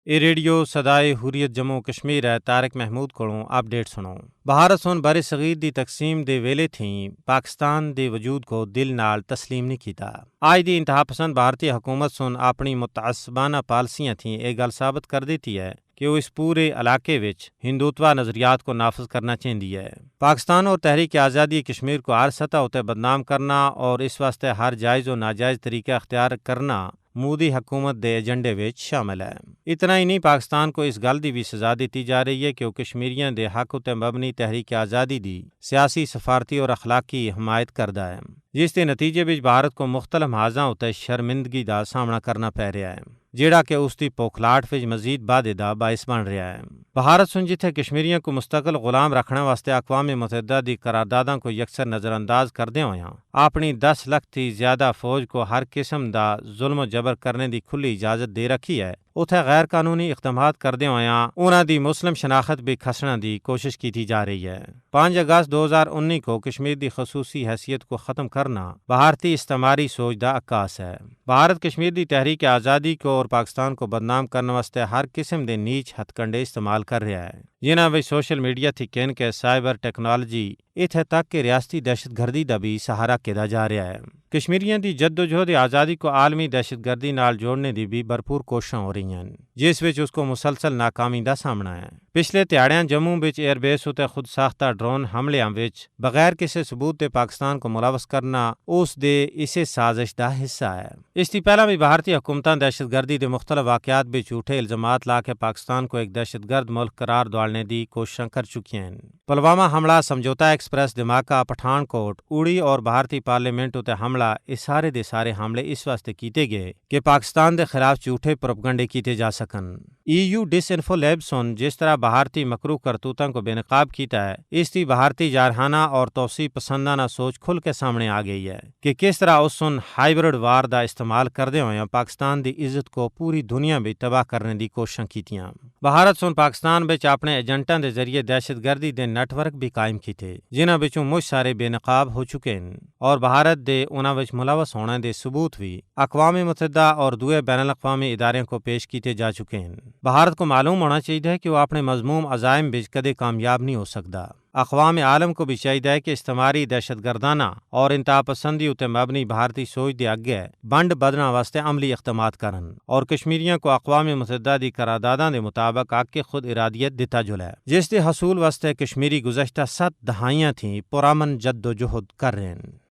یہ ریڈیو سدائے حریت جموں کشمیر ہے۔ طارق محمود کولوں اپڈیٹ سنو۔ بھارت سن بر صغیر دی تقسیم دے ویلے تھیں پاکستان دے وجود کو دل نال تسلیم نہیں کیتا۔ آج دی انتہا پسند بھارتی حکومت سن اپنی متعصبانہ پالیسیاں تھیں یہ گل ثابت کر دیتی ہے کہ وہ اس پورے علاقے وچ ہندوتوا نظریات کو نافذ کرنا چاہتی ہے۔ پاکستان اور تحریک آزادی کشمیر کو ہر سطح اتنے بدنام کرنا اور اس واسطے ہر جائز و ناجائز طریقہ اختیار کرنا مودی حکومت دے ایجنڈے وچ شامل ہے۔ اتنا ہی نہیں، پاکستان کو اس گل دی بھی سزا دیتی جا رہی ہے کہ وہ کشمیریاں دے حق اتے مبنی تحریک آزادی دی سیاسی، سفارتی اور اخلاقی حمایت کردا ہے، جس دے نتیجے وچ بھارت کو مختلف محاذاں اتے شرمندگی دا سامنا کرنا پی رہا ہے، جیڑا کہ اس دی پوکھلاٹ وچ مزید وادے دا باعث بن رہا ہے۔ بھارت سن جتھے کشمیریاں کو مستقل غلام رکھنے واسطے اقوام متحدہ دی قرارداداں کو یکسر نظر انداز کردے ہویاں اپنی 10 لاکھ تھی زیادہ فوج کو ہر قسم دا ظلم و جبر کرنے دی کھلی اجازت دے رکھی ہے، اتھے غیر قانونی اقدامات کردے ہویاں انہاں دی مسلم شناخت بھی کھسنے دی کوشش کی جا رہی ہے۔ 5 اگست 2019 کو کشمیر دی خصوصی حیثیت کو ختم کرنا بھارتی استعماری سوچ دا عکاس ہے۔ بھارت کشمیر دی تحریک آزادی کو اور پاکستان کو بدنام کرنے واسطے ہر قسم دے نیچ ہتھ کنڈے استعمال کر رہا ہے، جنہاں وچ سوشل میڈیا تھی کین کے سائبر ٹیکنالوجی اتھے تک کہ ریاستی دہشت گردی دا بھی سہارا کیدا جا رہا ہے۔ کشمیریاں دی جدوجہد آزادی کو عالمی دہشت گردی نال جوڑنے دی بھی بھرپور کوششاں ہو رہی ہیں، جس وچ اس کو مسلسل ناکامی دا سامنا ہے۔ پچھلے تہاڑیاں جموں وچ ایئر بیس اتے خود ساختہ ڈرون حملیاں وچ بغیر کسی ثبوت دے پاکستان کو ملوث کرنا اس دے اسے سازش دا حصہ ہے۔ اس دی پہلا بھی بھارتی حکومتاں دہشت گردی دے مختلف واقعات وچ جھوٹے الزامات لا کے پاکستان کو ایک دہشت گرد ملک قرار دوالنے دی کوششاں کر چکی ہیں۔ پلوامہ حملہ، سمجھوتا ایکسپریس دھماکہ، پٹھان کوٹ، اوڑی اور بھارتی پارلیمنٹ اتے حملہ، یہ سارے دے سارے حملے اس واسطے کیتے گئے کہ پاکستان دے خلاف جھوٹے پروپگنڈے کیتے جا سکن۔ ڈس انفو لیب سن جس طرح بھارتی مکروہ کرتوتاں کو بے نقاب کیتا ہے، اس دی بھارتی جارحانہ اور توسیع پسندانہ سوچ کھل کے سامنے آ گئی ہے کہ کس طرح اس سن ہائیبرڈ وار دا استعمال کردے ہوئے پاکستان دی عزت کو پوری دنیا میں تباہ کرنے دی کوششاں کیتیاں۔ بھارت سن پاکستان بچ اپنے ایجنٹاں دے ذریعے دہشت گردی دے نیٹ ورک بھی قائم کیتے، جنہاں بچوں مجھ سارے بے نقاب ہو چکے ہیں اور بھارت دے انہاں وچ ملوث ہونے دے ثبوت بھی اقوام متحدہ اور دوسرے بین الاقوامی ادارے کو پیش کیتے جا چکے ہیں۔ بھارت کو معلوم ہونا چاہیے کہ وہ اپنے مضموم عزائم بچ کدے کامیاب نہیں ہو سکتا۔ اقوام عالم کو بھی چاہیے کہ استعماری دہشت گردانہ اور انتہا پسندی اتے مبنی بھارتی سوچ دے اگے بنڈ بدنا واسطے عملی اقدامات کرن اور کشمیریوں کو اقوام متحدہ دی قرارداداں دے مطابق آگ کے خود ارادیت دیتا جلے، جس دے حصول واسطے کشمیری گزشتہ 7 دہائیاں تھیں پرامن جد و جہد کر رہے ہیں۔